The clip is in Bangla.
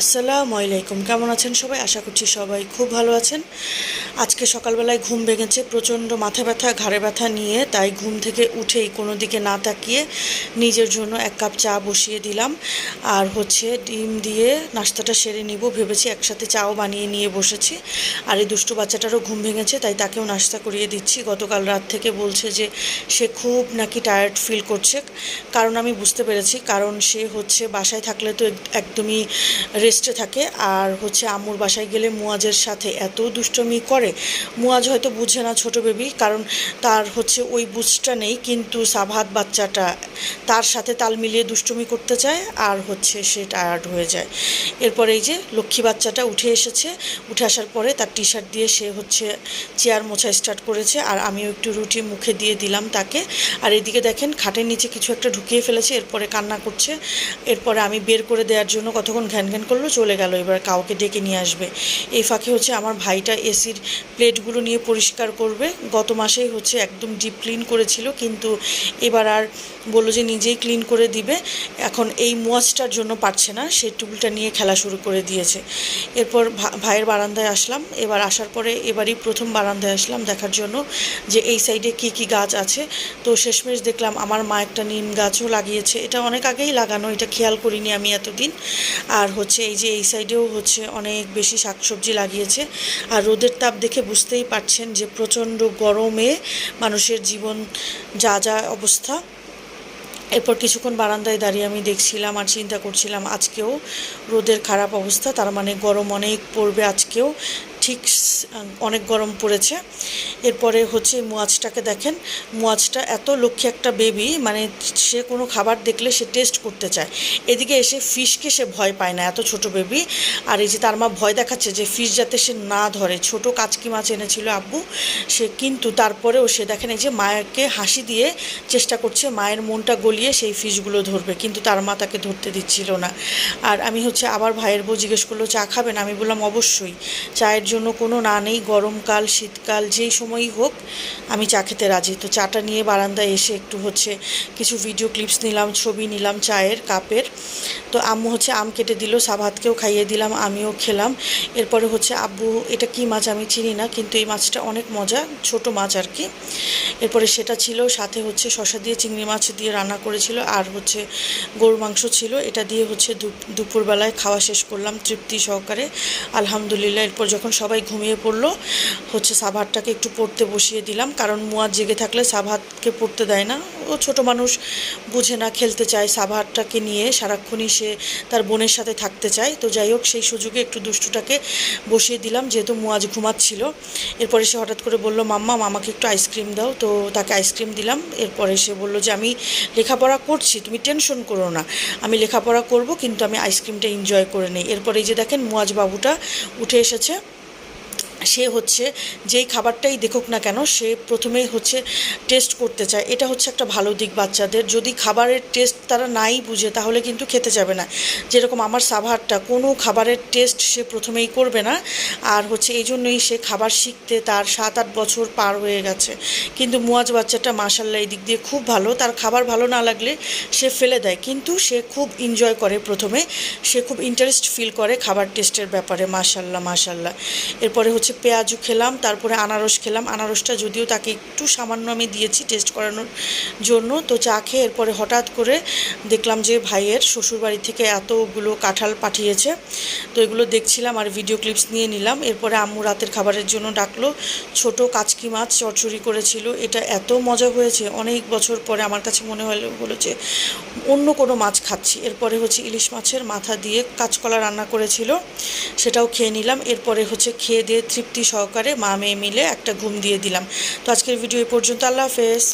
আসসালামু আলাইকুম, কেমন আছেন সবাই? আশা করছি সবাই খুব ভালো আছেন। আজকে সকালবেলায় ঘুম ভেঙেছে প্রচণ্ড মাথা ব্যথা ঘাড়ে ব্যথা নিয়ে, তাই ঘুম থেকে উঠেই কোনো দিকে না তাকিয়ে নিজের জন্য এক কাপ চা বসিয়ে দিলাম। আর ডিম দিয়ে নাস্তাটা সেরে নিব ভেবেছি, একসাথে চাও বানিয়ে নিয়ে বসেছি। আর এই দুষ্টু বাচ্চাটারও ঘুম ভেঙেছে, তাই তাকেও নাস্তা করিয়ে দিচ্ছি। গতকাল রাত থেকে বলছে যে সে খুব নাকি টায়ার্ড ফিল করছে। কারণ আমি বুঝতে পেরেছি, কারণ সে বাসায় থাকলে তো একদমই রেস্টে থাকে। আর আম্মুর বাসায় গেলে মুয়াজের সাথে এত দুষ্টমি করে। মুয়াজ হয়তো বুঝে না, ছোট বেবি, কারণ তার ওই বুঝটা নেই, কিন্তু সাভাত বাচ্চাটা তার সাথে তাল মিলিয়ে দুষ্টমি করতে চায়। আর সে টায়ার্ড হয়ে যায়। এরপরে এই যে লক্ষ্মী বাচ্চাটা উঠে এসেছে। উঠে আসার পরে তার টি শার্ট দিয়ে সে চেয়ার মোছা স্টার্ট করেছে। আর আমিও একটু রুটি মুখে দিয়ে দিলাম তাকে। আর এদিকে দেখেন খাটের নিচে কিছু একটা ঢুকিয়ে ফেলেছে, এরপরে কান্না করছে। এরপরে আমি বের করে দেওয়ার জন্য কতক্ষণ ঘ্যান ঘ্যান করলো, চলে গেল। এবার কাউকে ডেকে নিয়ে আসবে। এই ফাঁকে আমার ভাইটা এসির প্লেটগুলো নিয়ে পরিষ্কার করবে। গত মাসেই একদম ডিপ ক্লিন করেছিল, কিন্তু এবার আর বললো যে নিজেই ক্লিন করে দিবে। এখন এই মোয়াজটার জন্য পারছে না, সে টুলটা নিয়ে খেলা শুরু করে দিয়েছে। এরপর ভাইয়ের বারান্দায় আসলাম। এবার আসার পরে এবারই প্রথম বারান্দায় আসলাম দেখার জন্য যে এই সাইডে কি কি গাছ আছে। তো শেষমেশ দেখলাম আমার মা একটা নিম গাছও লাগিয়েছে। এটা অনেক আগেই লাগানো, এটা খেয়াল করিনি আমি এতদিন। আর এই যে এই সাইডেও অনেক বেশি শাকসবজি লাগিয়েছে। আর রোদের তাপ দেখে বুঝতেই পারছেন যে প্রচণ্ড গরমে মানুষের জীবন যা যা অবস্থা। এরপর কিছুক্ষণ বারান্দায় দাঁড়িয়ে আমি দেখছিলাম আর চিন্তা করছিলাম, আজকেও রোদের খারাপ অবস্থা, তার মানে গরম অনেক পড়বে আজকেও। ঠিক অনেক গরম পড়েছে। এরপরে মুয়াজটাকে দেখেন, মুয়াজটা এত লক্ষ্মী একটা বেবি, মানে সে কোনো খাবার দেখলে সে টেস্ট করতে চায়। এদিকে এসে ফিশকে সে ভয় পায় না, এত ছোট বেবি। আর এই যে তার মা ভয় দেখাচ্ছে যে ফিশ যাতে সে না ধরে। ছোট কাচকি মাছ এনেছিল আব্বু, সে কিন্তু তারপরেও সে দেখেন এই যে মাকে হাসি দিয়ে চেষ্টা করছে মায়ের মনটা গলিয়ে সেই ফিশগুলো ধরবে, কিন্তু তার মা তাকে ধরতে দিচ্ছিল না। আর আমি আবার ভাইয়ের বউ জিজ্ঞেস করলো চা খাবেন? আমি বললাম অবশ্যই, চায়ের জন্য কোনো না নেই, গরমকাল শীতকাল যেই সময়ই হোক আমি চা খেতে রাজি। তো চাটা নিয়ে বারান্দায় এসে একটু কিছু ভিডিও ক্লিপস নিলাম, ছবি নিলাম চায়ের কাপের। তো আম্মু আম কেটে দিল, সাভাতকেও খাইয়ে দিলাম, আমিও খেলাম। এরপরে আব্বু, এটা কি মাছ আমি চিনি না, কিন্তু এই মাছটা অনেক মজা, ছোট মাছ আর কি। এরপরে সেটা ছিল, সাথে শসা দিয়ে চিংড়ি মাছ দিয়ে রান্না করেছিল। আর গরুর মাংস ছিল, এটা দিয়ে দুপুরবেলায় খাওয়া শেষ করলাম তৃপ্তি সহকারে, আলহামদুলিল্লাহ। এরপর যখন সবাই ঘুমিয়ে পড়লো, সাভাতটাকে একটু পড়তে বসিয়ে দিলাম, কারণ মুয়াজ জেগে থাকলে সাভাতকে পড়তে দেয় না। ও ছোট মানুষ, বুঝে না, খেলতে চায়। সাভাতটাকে নিয়ে সারাক্ষণই সে তার বোনের সাথে থাকতে চায়। তো যাই হোক, সেই সুযোগে একটু দুষ্টুটাকে বসিয়ে দিলাম, যেহেতু মুয়াজ ঘুমাচ্ছিল। এরপরে সে হঠাৎ করে বলল, মাম্মা আমাকে একটু আইসক্রিম দাও। তো তাকে আইসক্রিম দিলাম। এরপরে সে বলল যে আমি লেখাপড়া করছি, তুমি টেনশন করো না, আমি লেখাপড়া করব, কিন্তু আমি আইসক্রিমটা এনজয় করে নিই। এরপরে এই যে দেখেন মুয়াজ বাবুটা উঠে এসেছে। সে যেই খাবারটাই দেখুক না কেন, সে প্রথমেই টেস্ট করতে চায়। এটা একটা ভালো দিক বাচ্চাদের। যদি খাবারের টেস্ট তারা নাই বুঝে, তাহলে কিন্তু খেতে যাবে না। যেরকম আমার সাভারটা কোনো খাবারের টেস্ট সে প্রথমেই করবে না। আর এই জন্যই সে খাবার শিখতে তার 7-8 বছর পার হয়ে গেছে। কিন্তু মুয়াজ বাচ্চাটা মাশাল্লাহ এই দিক দিয়ে খুব ভালো। তার খাবার ভালো না লাগলে সে ফেলে দেয়, কিন্তু সে খুব এনজয় করে। প্রথমে সে খুব ইন্টারেস্ট ফিল করে খাবার টেস্টের ব্যাপারে। মাশাল্লাহ মাশাল্লাহ। এরপরে পেঁয়াজু খেলাম, তারপরে আনারস খেলাম। আনারসটা যদিও তাকে একটু সামান্য আমি দিয়েছি টেস্ট করানোর জন্য। তো চা খেয়ে এরপরে হঠাৎ করে দেখলাম যে ভাইয়ের শ্বশুরবাড়ি থেকে এতগুলো কাঁঠাল পাঠিয়েছে। তো এগুলো দেখছিলাম আর ভিডিও ক্লিপস নিয়ে নিলাম। এরপরে আম্মু রাতের খাবারের জন্য ডাকলো, ছোট কাচকি মাছ চচ্চড়ি করেছিল। এটা এত মজা হয়েছে, অনেক বছর পরে আমার কাছে মনে হলো যে অন্য কোনো মাছ খাচ্ছি। এরপরে ইলিশ মাছের মাথা দিয়ে কাঁচকলা রান্না করেছিল, সেটাও খেয়ে নিলাম। এরপরে খেয়ে দিয়ে তৃপ্তি সহকারে মা মেয়ে মিলে একটা ঘুম দিয়ে দিলাম। তো আজকের ভিডিও এই পর্যন্ত। আল্লাহ হাফেজ।